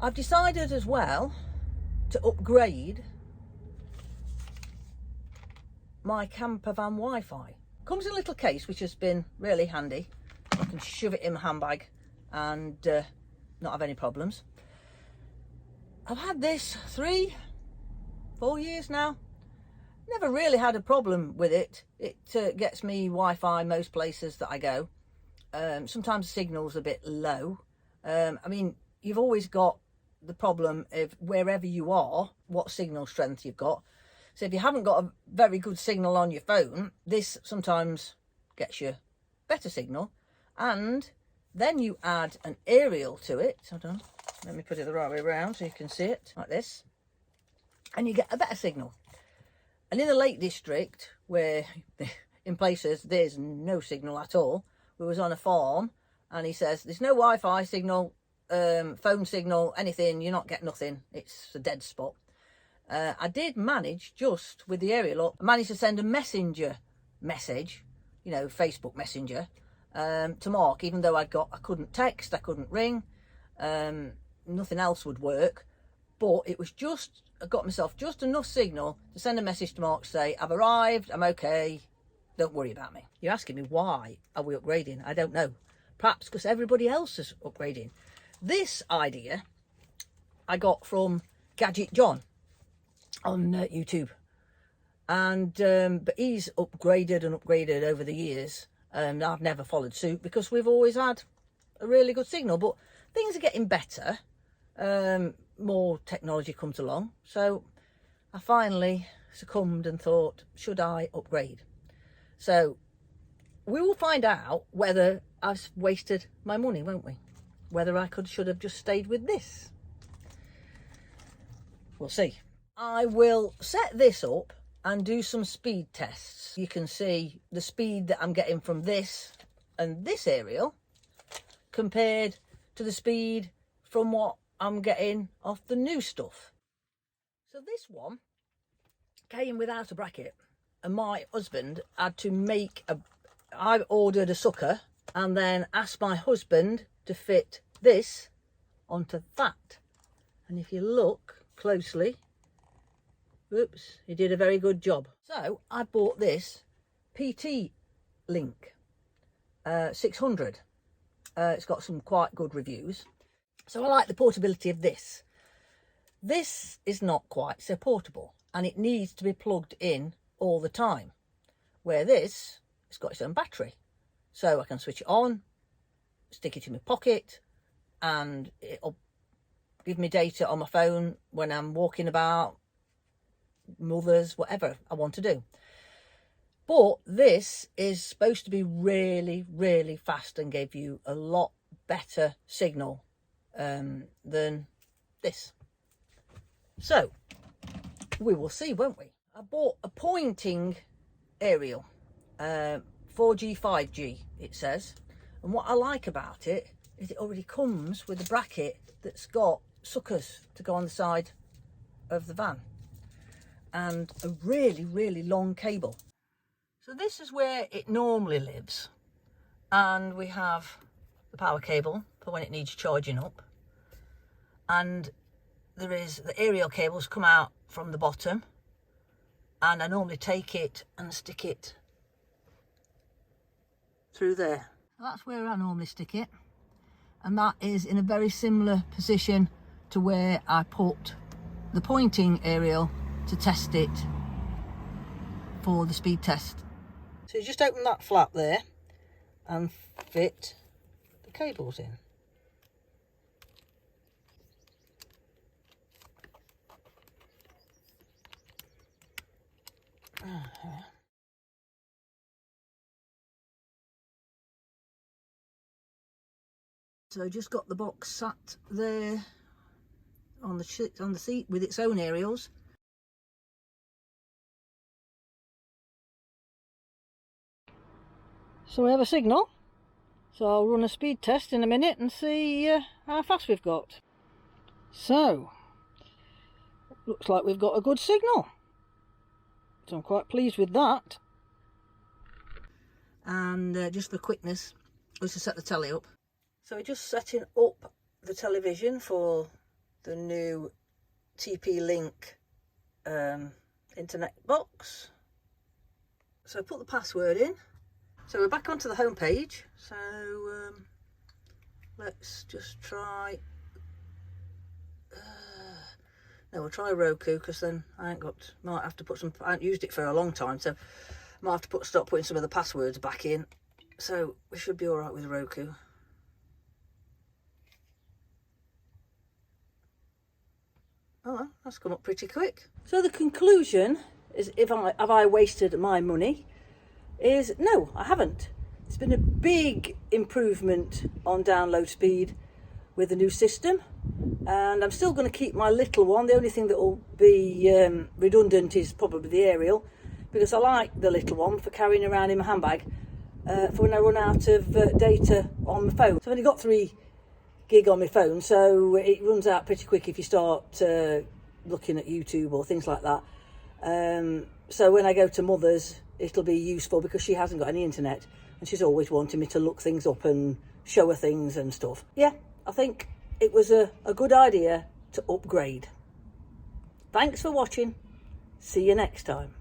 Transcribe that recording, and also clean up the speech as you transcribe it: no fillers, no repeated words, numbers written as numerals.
I've decided as well to upgrade my campervan Wi-Fi. Comes in a little case which has been really handy. I can shove it in my handbag and not have any problems. I've had this 3-4 years now. Never really had a problem with it. It gets me Wi-Fi most places that I go. Sometimes the signal's a bit low. I mean, you've always got the problem of wherever you are, what signal strength you've got. So if you haven't got a very good signal on your phone, this sometimes gets you better signal. And then you add an aerial to it. Hold on, let me put it the right way around so you can see it, like this. And you get a better signal. And in the Lake District, where in places there's no signal at all, we was on a farm and he says, there's no Wi-Fi signal, phone signal, anything, you're not getting nothing. It's a dead spot. I did manage, just with the aerial up, I managed to send a messenger message, you know, Facebook Messenger, to Mark, even though I couldn't text, I couldn't ring, nothing else would work. But it was just, I got myself just enough signal to send a message to Mark to say, I've arrived, I'm okay, don't worry about me. You're asking me why are we upgrading? I don't know. Perhaps because everybody else is upgrading. This idea I got from Gadget John on YouTube, and but he's upgraded and upgraded over the years, and I've never followed suit because we've always had a really good signal. But things are getting better, more technology comes along, so I finally succumbed and thought, should I upgrade? So we will find out whether I've wasted my money, won't we? Whether I should have just stayed with this. We'll see. I will set this up and do some speed tests. You can see the speed that I'm getting from this and this aerial compared to the speed from what I'm getting off the new stuff. So this one came without a bracket, and my husband had to make I ordered a sucker and then asked my husband to fit this onto that. And if you look closely, oops, he did a very good job. So I bought this PT Link 600. It's got some quite good reviews. So I like the portability of this. This is not quite so portable, and it needs to be plugged in all the time. Where this, it's got its own battery. So I can switch it on, stick it in my pocket, and it'll give me data on my phone when I'm walking about, mothers, whatever I want to do. But this is supposed to be really, really fast and give you a lot better signal than this. So we will see, won't we? I bought a pointing aerial, 4G, 5G it says, and what I like about it is it already comes with a bracket that's got suckers to go on the side of the van and a really, really long cable. So this is where it normally lives, and we have the power cable for when it needs charging up, and there is the aerial cables come out from the bottom, and I normally take it and stick it through there. That's where I normally stick it, and that is in a very similar position to where I put the pointing aerial to test it for the speed test. So you just open that flap there and fit the cables in. So just got the box sat there on the seat with its own aerials. So we have a signal, so I'll run a speed test in a minute and see how fast we've got. So looks like we've got a good signal, so I'm quite pleased with that. And just for quickness, was to set the telly up. So we're just setting up the television for the new TP-Link internet box. So put the password in. So we're back onto the home page. So let's just try. No, we'll try Roku, because then I might have to put some. I haven't used it for a long time, so I might have to start putting some of the passwords back in. So we should be all right with Roku. Oh, well, that's come up pretty quick. So the conclusion is, have I wasted my money? Is no, I haven't. It's been a big improvement on download speed with the new system, and I'm still going to keep my little one. The only thing that will be redundant is probably the aerial, because I like the little one for carrying around in my handbag for when I run out of data on my phone. So I've only got 3 gig on my phone, so it runs out pretty quick if you start looking at YouTube or things like that. So when I go to Mother's, it'll be useful, because she hasn't got any internet and she's always wanting me to look things up and show her things and stuff. Yeah, I think it was a good idea to upgrade. Thanks for watching. See you next time.